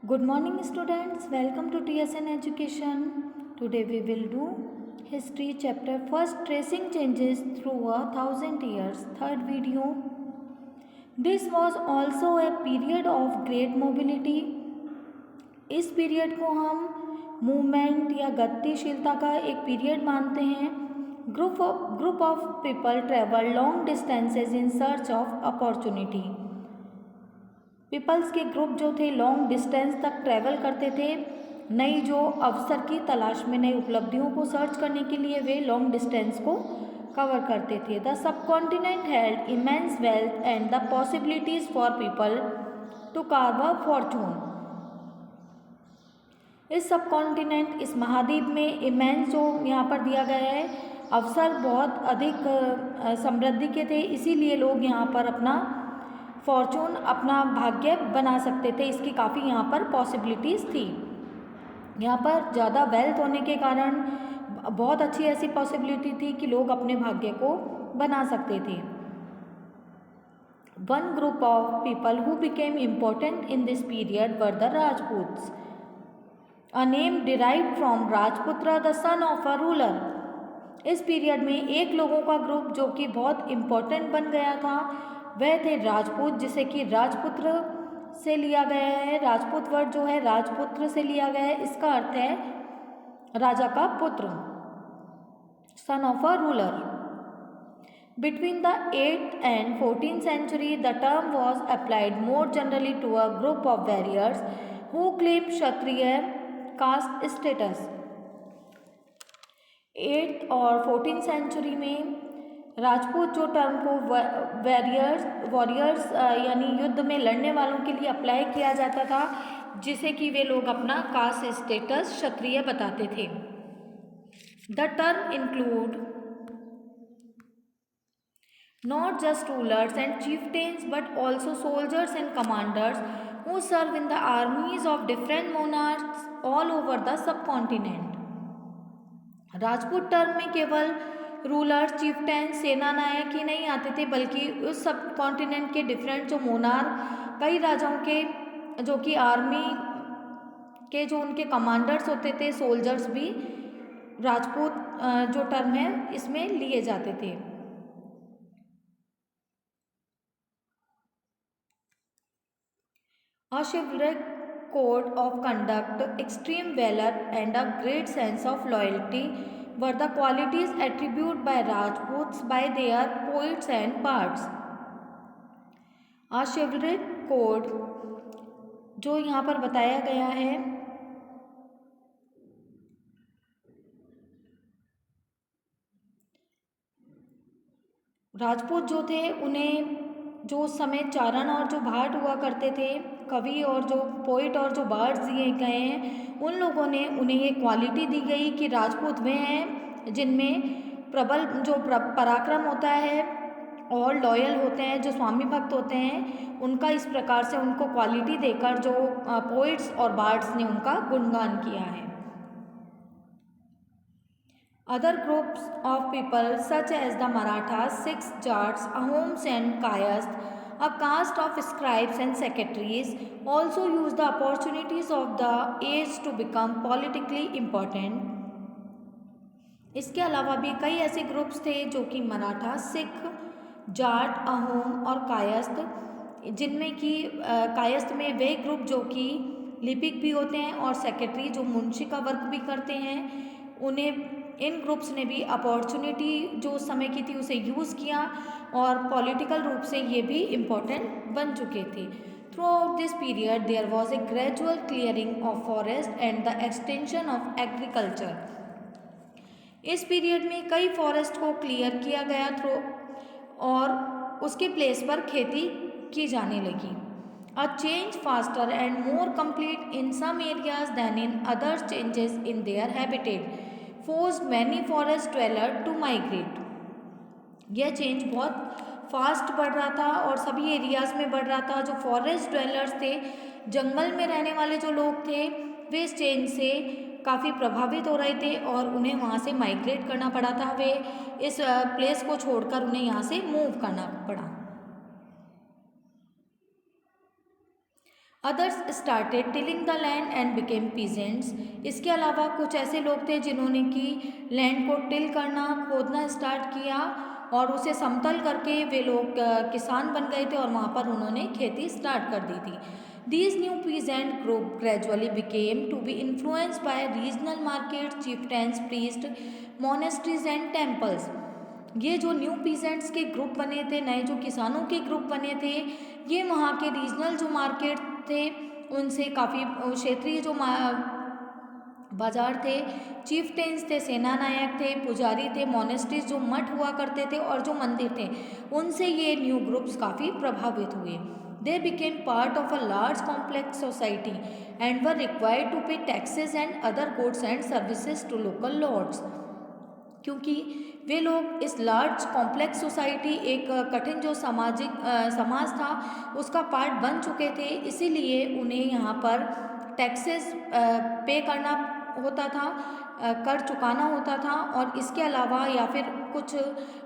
Good morning students, welcome to TSN Education. Today we will do History chapter first, Tracing Changes Through 1,000 Years, third video. This was also a period of great mobility. इस period को हम movement या गतिशीलता का एक period मानते हैं. Group of people travel long distances in search of opportunity. Peoples के ग्रुप जो थे लॉन्ग डिस्टेंस तक ट्रैवल करते थे. नई जो अवसर की तलाश में, नई उपलब्धियों को सर्च करने के लिए वे लॉन्ग डिस्टेंस को कवर करते थे. The subcontinent had immense wealth and the possibilities for people to carve a fortune. इस सब कॉन्टिनेंट, इस महाद्वीप में इमेंस जो यहाँ पर दिया गया है, अवसर बहुत अधिक समृद्धि के थे. इसीलिए लोग यहाँ पर अपना फॉर्चून, अपना भाग्य बना सकते थे. इसकी काफ़ी यहाँ पर पॉसिबिलिटीज़ थी. यहाँ पर ज़्यादा वेल्थ होने के कारण बहुत अच्छी ऐसी पॉसिबिलिटी थी कि लोग अपने भाग्य को बना सकते थे. One group of people who became important in this period were the Rajputs, a name derived from Rajputra the son of a ruler. इस पीरियड में एक लोगों का ग्रुप जो कि बहुत इम्पोर्टेंट बन गया था, वह थे राजपूत, जिसे कि राजपुत्र से लिया गया है. राजपूत वर्ड जो है राजपुत्र से लिया गया है. इसका अर्थ है राजा का पुत्र, सन of a ruler. Between the 8th and 14th century, the term was applied more generally to a group of warriors who claimed Kshatriya caste status. 8th और 14th सेंचुरी में राजपूत जो टर्म को वॉरियर्स यानी युद्ध में लड़ने वालों के लिए अप्लाई किया जाता था, जिसे कि वे लोग अपना कास्ट स्टेटस क्षत्रिय बताते थे. The term include not just rulers and chieftains but also soldiers and commanders who serve in the armies of different monarchs all over the subcontinent. Rajput term में केवल रूलर, चीफ्टेन, सेना नायक ही नहीं आते थे, बल्कि उस सब कॉन्टिनेंट के डिफरेंट जो मोनार्क, कई राजाओं के जो कि आर्मी के जो उनके कमांडर्स होते थे, सोल्जर्स भी राजपूत जो टर्म है इसमें लिए जाते थे. A chivalric code of conduct, extreme valor and a great sense of loyalty were the qualities attributed by Rajputs by their poets and bards. A chivalric code जो यहाँ पर बताया गया है, राजपूत जो थे उन्हें जो उस समय चारण और जो भाट हुआ करते थे, कवि और जो पोइट और जो बार्ड्स दिए गए हैं, उन लोगों ने उन्हें ये क्वालिटी दी गई कि राजपूत वे हैं जिनमें प्रबल जो पराक्रम होता है और लॉयल होते हैं, जो स्वामी भक्त होते हैं. उनका इस प्रकार से उनको क्वालिटी देकर जो पोइट्स और बार्ड्स ने उनका गुणगान किया है. Other groups of people such as the Marathas, Sikhs, Jats, Ahoms and Kayast, a caste of scribes and secretaries, also used the opportunities of the age to become politically important. इसके अलावा भी कई ऐसे ग्रुप्स थे जो कि मराठा, सिख, जाट, अहोम और कायस्थ, जिनमें कि कायस्थ में वे ग्रुप जो कि लिपिक भी होते हैं और सेक्रेटरी जो मुंशी का वर्क भी करते हैं, उन्हें इन ग्रुप्स ने भी अपॉर्चुनिटी जो उस समय की थी उसे यूज़ किया और पॉलिटिकल रूप से ये भी इम्पोर्टेंट बन चुके थे. Throughout this period there was a gradual clearing of forest and the extension of agriculture. इस पीरियड में कई फॉरेस्ट को क्लियर किया गया थ्रू और उसके प्लेस पर खेती की जाने लगी. A change faster and more complete in some areas than in others, changes in their habitat forced many forest dwellers to migrate. यह चेंज बहुत फास्ट बढ़ रहा था और सभी एरियाज में बढ़ रहा था. जो फॉरेस्ट ड्वेलर्स थे, जंगल में रहने वाले जो लोग थे, वे इस चेंज से काफ़ी प्रभावित हो रहे थे और उन्हें वहाँ से माइग्रेट करना पड़ा था. वे इस प्लेस को छोड़कर उन्हें यहाँ से मूव करना पड़ा. Others started tilling the land and became peasants. इसके अलावा कुछ ऐसे लोग थे जिन्होंने कि लैंड को टिल करना, खोदना स्टार्ट किया और उसे समतल करके वे लोग किसान बन गए थे और वहाँ पर उन्होंने खेती स्टार्ट कर दी थी। These new peasant group gradually became to be influenced by regional markets, chieftains, priests, monasteries and temples. ये जो न्यू पीजेंट्स के ग्रुप बने थे, नए जो किसानों के ग्रुप बने थे, ये वहाँ के रीजनल जो मार्केट थे उनसे काफ़ी क्षेत्रीय जो बाजार थे, चीफ्टेन्स थे, सेना नायक थे, पुजारी थे, मोनेस्ट्रीज जो मठ हुआ करते थे और जो मंदिर थे, उनसे ये न्यू ग्रुप्स काफ़ी प्रभावित हुए। They became part of a large complex society and were required to pay taxes and other goods and services to local lords. क्योंकि वे लोग इस लार्ज कॉम्प्लेक्स सोसाइटी, एक कठिन जो समाज था उसका पार्ट बन चुके थे, इसीलिए उन्हें यहाँ पर टैक्सेस पे करना होता था, कर चुकाना होता था और इसके अलावा या फिर कुछ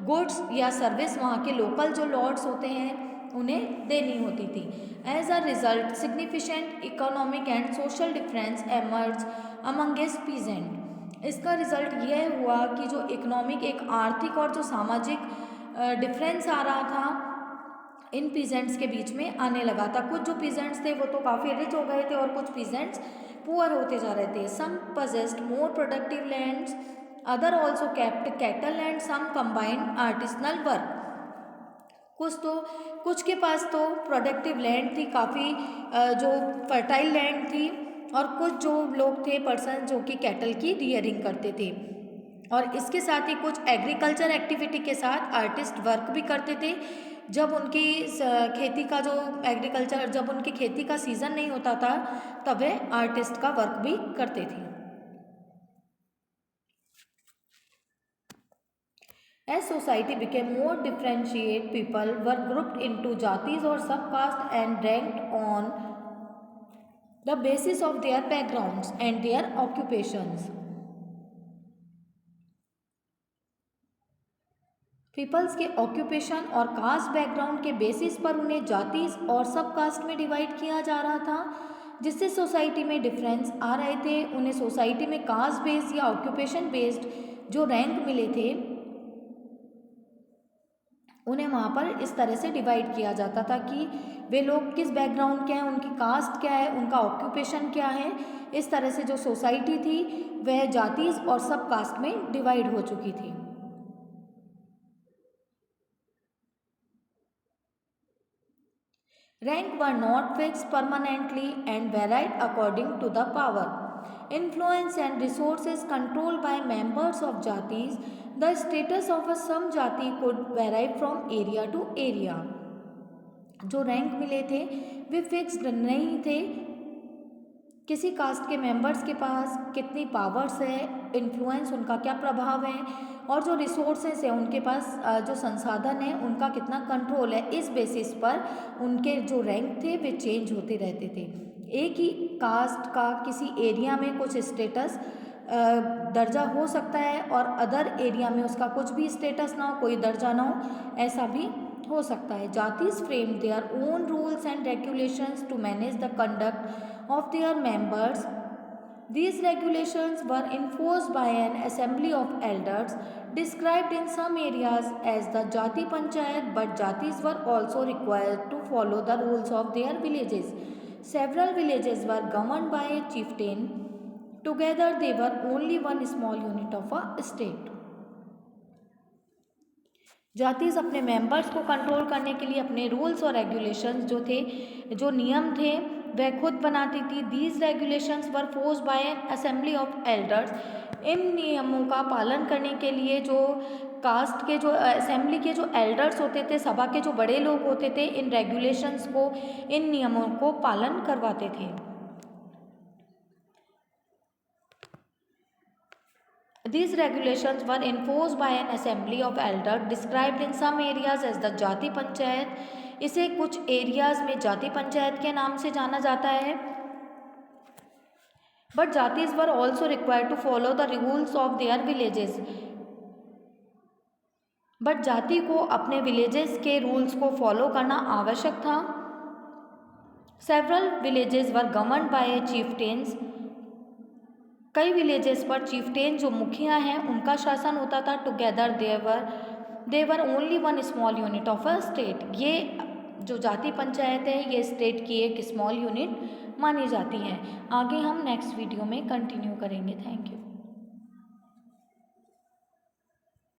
गुड्स या सर्विस वहाँ के लोकल जो लॉर्ड्स होते हैं उन्हें देनी होती थी। As a result significant economic and social difference emerge amongst peasant. इसका रिजल्ट यह हुआ कि जो इकोनॉमिक, एक आर्थिक और जो सामाजिक डिफरेंस आ रहा था इन पीजेंट्स के बीच में आने लगा था। कुछ जो पीजेंट्स थे वो तो काफ़ी रिच हो गए थे और कुछ पीजेंट्स पुअर होते जा रहे थे। Some possessed more productive lands, other also kept cattle and some combined artisanal work. कुछ के पास तो प्रोडक्टिव लैंड थी, काफ़ी जो फर्टाइल लैंड थी, और कुछ जो लोग थे पर्सन जो कि कैटल की रियरिंग करते थे और इसके साथ ही कुछ एग्रीकल्चर एक्टिविटी के साथ आर्टिस्ट वर्क भी करते थे। जब उनकी खेती का जो एग्रीकल्चर, जब उनकी खेती का सीज़न नहीं होता था तब वे आर्टिस्ट का वर्क भी करते थे। As society became more differentiated, people were grouped into jatis or subcaste and ranked on the basis of their backgrounds and their occupations. Peoples के ऑक्यूपेशन और कास्ट बैकग्राउंड के बेसिस पर उन्हें जाति और सब कास्ट में डिवाइड किया जा रहा था, जिससे सोसाइटी में डिफरेंस आ रहे थे। उन्हें सोसाइटी में कास्ट बेस्ड या ऑक्यूपेशन बेस्ड जो रैंक मिले थे उन्हें वहाँ पर इस तरह से डिवाइड किया जाता था कि वे लोग किस बैकग्राउंड के हैं, उनकी कास्ट क्या है, उनका ऑक्यूपेशन क्या है। इस तरह से जो सोसाइटी थी वह जातीज और सब कास्ट में डिवाइड हो चुकी थी। Rank were not fixed permanently and varied according to the power, influence and resources controlled by members of jatis. The status of a some jati could vary from area to area. जो rank मिले थे वे fixed नहीं थे। किसी cast के members के पास कितनी powers है, इन्फ्लुएंस उनका क्या प्रभाव है और जो रिसोर्सेस है उनके पास जो संसाधन है उनका कितना कंट्रोल है, इस बेसिस पर उनके जो रैंक थे वे चेंज होते रहते थे। एक ही कास्ट का किसी एरिया में कुछ स्टेटस दर्जा हो सकता है और अदर एरिया में उसका कुछ भी स्टेटस ना हो, कोई दर्जा ना हो, ऐसा भी हो सकता है। Jatis frame their own rules and regulations to manage the conduct of their members. These regulations were enforced by an assembly of elders described in some areas as the Jati Panchayat, but Jatis were also required to follow the rules of their villages. Several villages were governed by a chieftain. Together they were only one small unit of a state. जातीज अपने members को control करने के लिए अपने rules और regulations जो थे, जो नियम थे वह खुद बनाती थी। These regulations were forced by an assembly of elders. इन नियमों का पालन करने के लिए जो कास्ट के जो असेंबली के जो एल्डर्स होते थे, सभा के जो बड़े लोग होते थे, इन रेगुलेशंस को, इन नियमों को पालन करवाते थे। These regulations were enforced by an assembly of elders described in some areas as the जाति पंचायत। इसे कुछ एरियाज में जाति पंचायत के नाम से जाना जाता है। But जातीज were also required to follow the rules of their villages. But जाति को अपने विलेजेस के रूल्स को फॉलो करना आवश्यक था। Several villages were governed by chieftains, कई विलेजेस पर चीफटेन जो मुखिया हैं उनका शासन होता था। Together they're only one small unit of a state, ये जो जाति पंचायत है ये स्टेट की एक स्मॉल यूनिट मानी जाती है। आगे हम नेक्स्ट वीडियो में कंटिन्यू करेंगे। Thank you.